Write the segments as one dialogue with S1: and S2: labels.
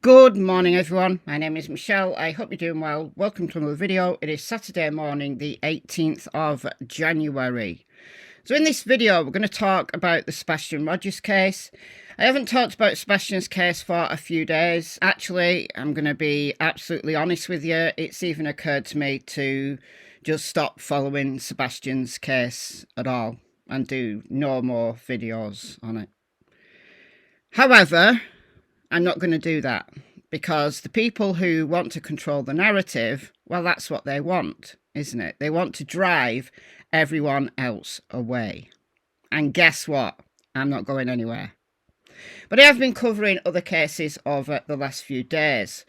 S1: Good morning everyone, my name is Michelle. I hope you're doing well. Welcome to another video. It is Saturday morning, the 18th of January. So in this video we're going to talk about the Sebastian Rogers case. I haven't talked about Sebastian's case for a few days. Actually, I'm going to be absolutely honest with you. It's even occurred to me to just stop following Sebastian's case at all and do no more videos on it. However, I'm not going to do that because the people who want to control the narrative, well, that's what they want, isn't it? They want to drive everyone else away. And guess what? I'm not going anywhere. But I have been covering other cases over the last few days.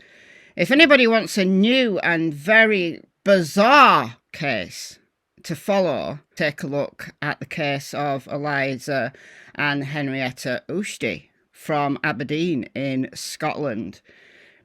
S1: If anybody wants a new and very bizarre case to follow, take a look at the case of Eliza and Henrietta Ushti from Aberdeen in Scotland,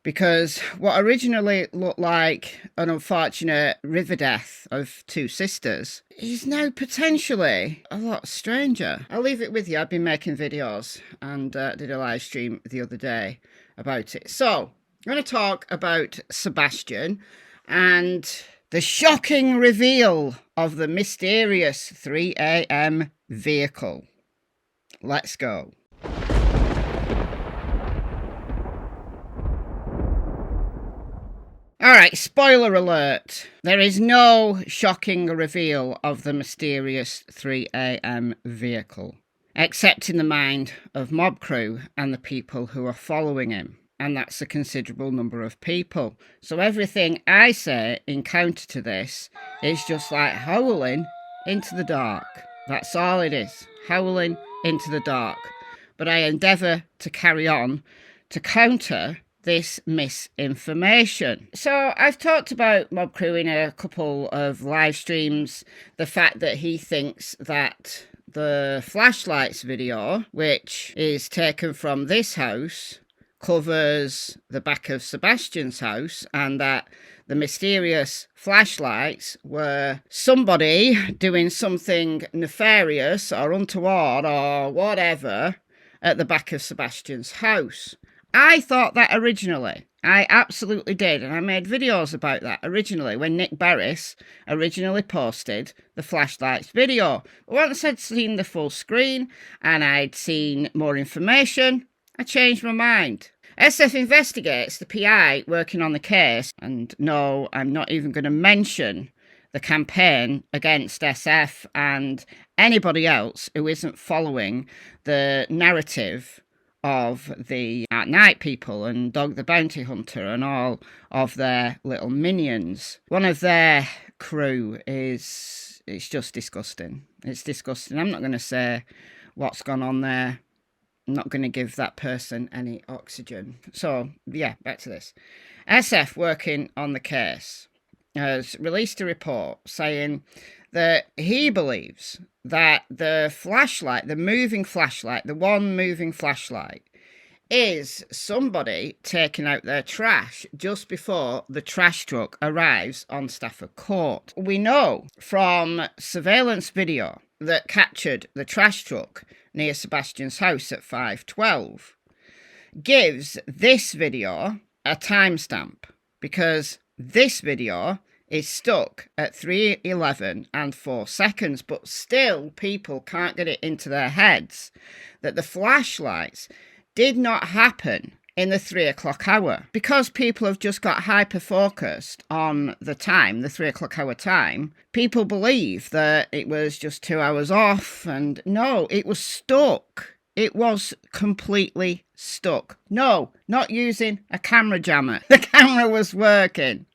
S1: because what originally looked like an unfortunate river death of two sisters is now potentially a lot stranger. I'll leave it with you. I've been making videos and did a live stream the other day about it. So I'm going to talk about Sebastian and the shocking reveal of the mysterious 3 a.m. vehicle. Let's go. Alright, spoiler alert. There is no shocking reveal of the mysterious 3 a.m. vehicle, except in the mind of Mob Crew and the people who are following him. And that's a considerable number of people. So everything I say in counter to this is just like howling into the dark. That's all it is. Howling into the dark. But I endeavour to carry on to counter this misinformation. So I've talked about Mob Crew in a couple of live streams, the fact that he thinks that the flashlights video, which is taken from this house, covers the back of Sebastian's house, and that the mysterious flashlights were somebody doing something nefarious or untoward or whatever at the back of Sebastian's house. I thought that originally. I absolutely did. And I made videos about that originally when Nick Barris originally posted the flashlights video. But once I'd seen the full screen and I'd seen more information, I changed my mind. SF Investigates, the PI working on the case, and no, I'm not even going to mention the campaign against SF and anybody else who isn't following the narrative of the At Night people and Dog the Bounty Hunter and all of their little minions. One of their crew it's just disgusting. It's disgusting. I'm not going to say what's gone on there. I'm not going to give that person any oxygen. So, yeah, back to this. SF, working on the case, has released a report saying that he believes that the flashlight, the moving flashlight, the one moving flashlight, is somebody taking out their trash just before the trash truck arrives on Stafford Court. We know from surveillance video that captured the trash truck near Sebastian's house at 5:12 gives this video a timestamp, because this video is stuck at 3:11 and 4 seconds, but still people can't get it into their heads that the flashlights did not happen in the 3 o'clock hour, because people have just got hyper focused on the time, the 3 o'clock hour time. People believe that it was just 2 hours off, and no, it was stuck. It was completely stuck. No, not using a camera jammer. The camera was working.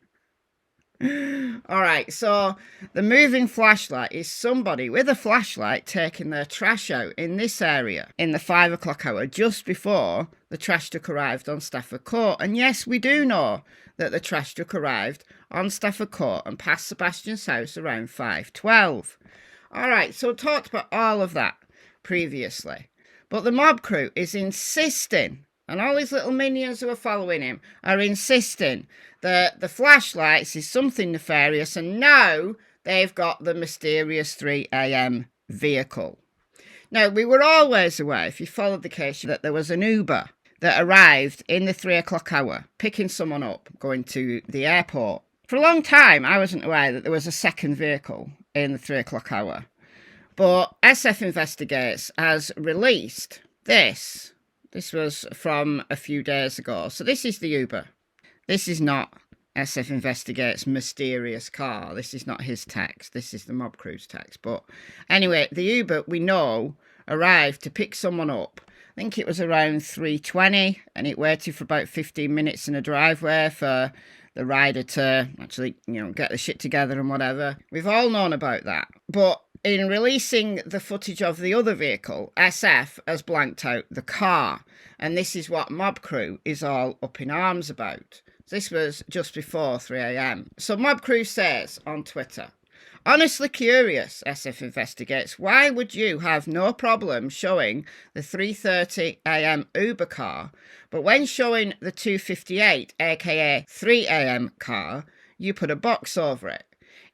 S1: All right, so the moving flashlight is somebody with a flashlight taking their trash out in this area in the 5 o'clock hour, just before the trash truck arrived on Stafford Court. And yes, we do know that the trash truck arrived on Stafford Court and passed Sebastian's house around 5:12. All right, so talked about all of that previously. But the Mob Crew is insisting, and all his little minions who are following him are insisting that the flashlights is something nefarious, and now they've got the mysterious 3 a.m. vehicle. Now, we were always aware, if you followed the case, that there was an Uber that arrived in the 3 o'clock hour, picking someone up, going to the airport. For a long time, I wasn't aware that there was a second vehicle in the 3 o'clock hour. But SF Investigates has released this. This was from a few days ago. So this is the Uber. This is not SF Investigates' mysterious car. This is not his text. This is the mob crew's text. But anyway, the Uber, we know, arrived to pick someone up. I think it was around 3:20, and it waited for about 15 minutes in a driveway for the rider to actually, get the shit together and whatever. We've all known about that. But in releasing the footage of the other vehicle, SF has blanked out the car. And this is what Mob Crew is all up in arms about. This was just before 3 a.m. So Mob Crew says on Twitter, honestly curious, SF Investigates, why would you have no problem showing the 3:30 a.m. Uber car, but when showing the 2:58, aka 3 a.m. car, you put a box over it?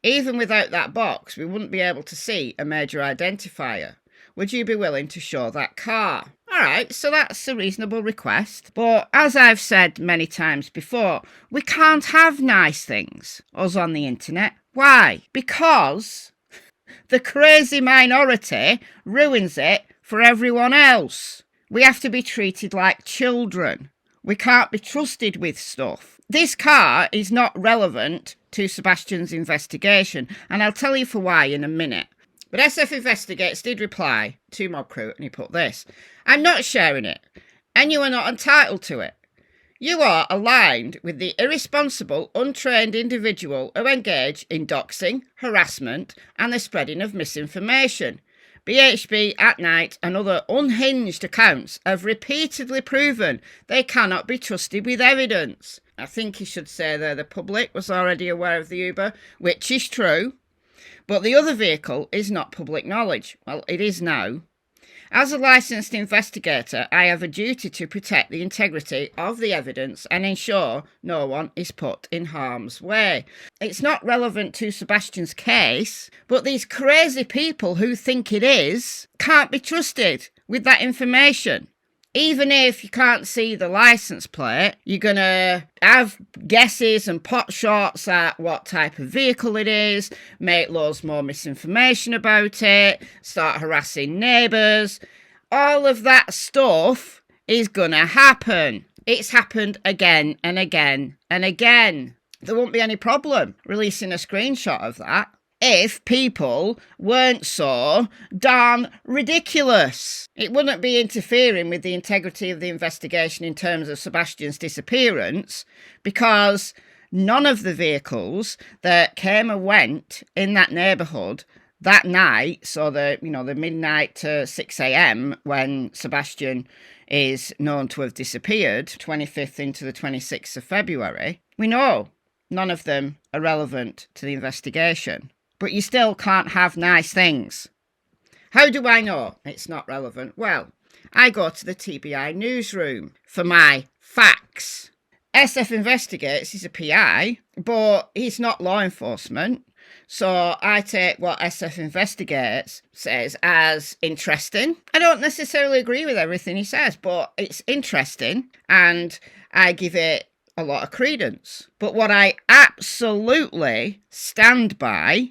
S1: Even without that box, we wouldn't be able to see a major identifier. Would you be willing to show that car? All right, so that's a reasonable request. But as I've said many times before, we can't have nice things, us on the internet. Why? Because the crazy minority ruins it for everyone else. We have to be treated like children. We can't be trusted with stuff. This car is not relevant to Sebastian's investigation, and I'll tell you for why in a minute. But SF Investigates did reply to Mob Crew, and he put this: I'm not sharing it, and you are not entitled to it. You are aligned with the irresponsible, untrained individual who engage in doxing, harassment, and the spreading of misinformation. BHB at Night and other unhinged accounts have repeatedly proven they cannot be trusted with evidence. I think he should say there the public was already aware of the Uber, which is true. But the other vehicle is not public knowledge. Well, it is now. As a licensed investigator, I have a duty to protect the integrity of the evidence and ensure no one is put in harm's way. It's not relevant to Sebastian's case, but these crazy people who think it is can't be trusted with that information. Even if you can't see the license plate, you're going to have guesses and pot shots at what type of vehicle it is, make loads more misinformation about it, start harassing neighbours. All of that stuff is going to happen. It's happened again and again and again. There won't be any problem releasing a screenshot of that if people weren't so darn ridiculous. It wouldn't be interfering with the integrity of the investigation in terms of Sebastian's disappearance, because none of the vehicles that came and went in that neighbourhood that night, so the midnight to 6 a.m. when Sebastian is known to have disappeared, 25th into the 26th of February, we know none of them are relevant to the investigation. But you still can't have nice things. How do I know it's not relevant? Well, I go to the TBI Newsroom for my facts. SF Investigates is a PI, but he's not law enforcement. So I take what SF Investigates says as interesting. I don't necessarily agree with everything he says, but it's interesting, and I give it a lot of credence. But what I absolutely stand by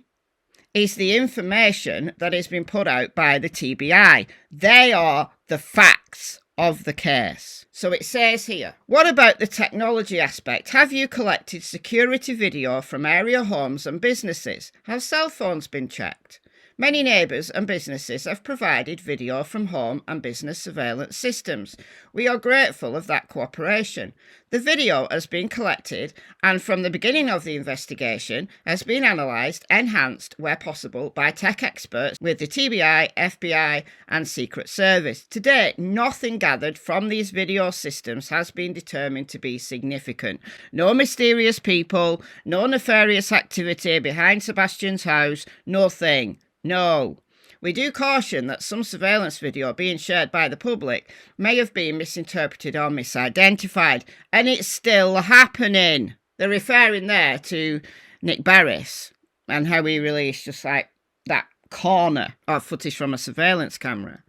S1: is the information that has been put out by the TBI. They are the facts of the case. So it says here, what about the technology aspect? Have you collected security video from area homes and businesses? Have cell phones been checked? Many neighbours and businesses have provided video from home and business surveillance systems. We are grateful of that cooperation. The video has been collected and from the beginning of the investigation has been analysed, enhanced where possible by tech experts with the TBI, FBI and Secret Service. To date, nothing gathered from these video systems has been determined to be significant. No mysterious people, no nefarious activity behind Sebastian's house, nothing. No. We do caution that some surveillance video being shared by the public may have been misinterpreted or misidentified, and it's still happening. They're referring there to Nick Barris and how he released just like that corner of footage from a surveillance camera.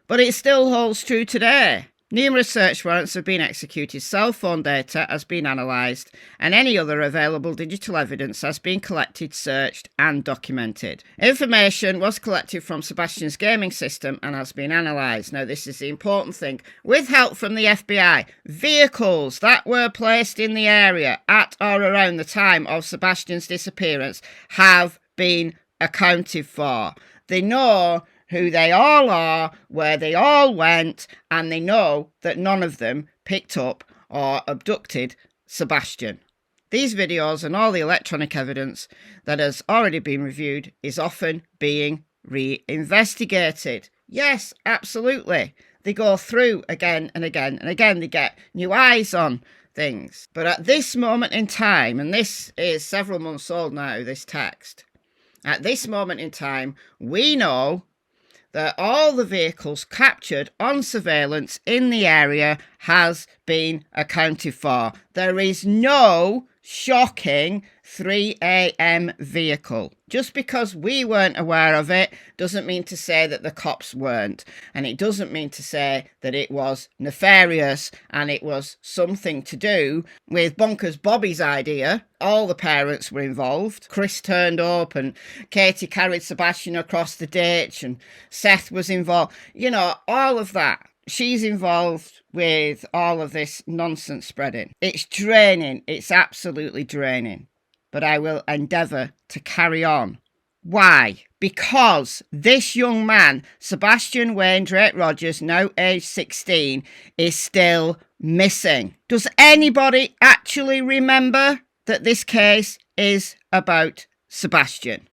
S1: But it still holds true today. Numerous search warrants have been executed, cell phone data has been analysed, and any other available digital evidence has been collected, searched and documented. Information was collected from Sebastian's gaming system and has been analysed. Now this is the important thing. With help from the FBI, vehicles that were placed in the area at or around the time of Sebastian's disappearance have been accounted for. They know who they all are, where they all went, and they know that none of them picked up or abducted Sebastian. These videos and all the electronic evidence that has already been reviewed is often being re-investigated. Yes, absolutely. They go through again and again and again. They get new eyes on things. But at this moment in time, and this is several months old now, this text, at this moment in time, we know that all the vehicles captured on surveillance in the area has been accounted for. There is no shocking 3 a.m. vehicle. Just because we weren't aware of it doesn't mean to say that the cops weren't. And it doesn't mean to say that it was nefarious and it was something to do with Bonkers Bobby's idea. All the parents were involved. Chris turned up and Katie carried Sebastian across the ditch and Seth was involved. You know, all of that. She's involved with all of this nonsense spreading. It's draining. It's absolutely draining. But I will endeavour to carry on. Why? Because this young man, Sebastian Wayne Drake Rogers, now age 16, is still missing. Does anybody actually remember that this case is about Sebastian?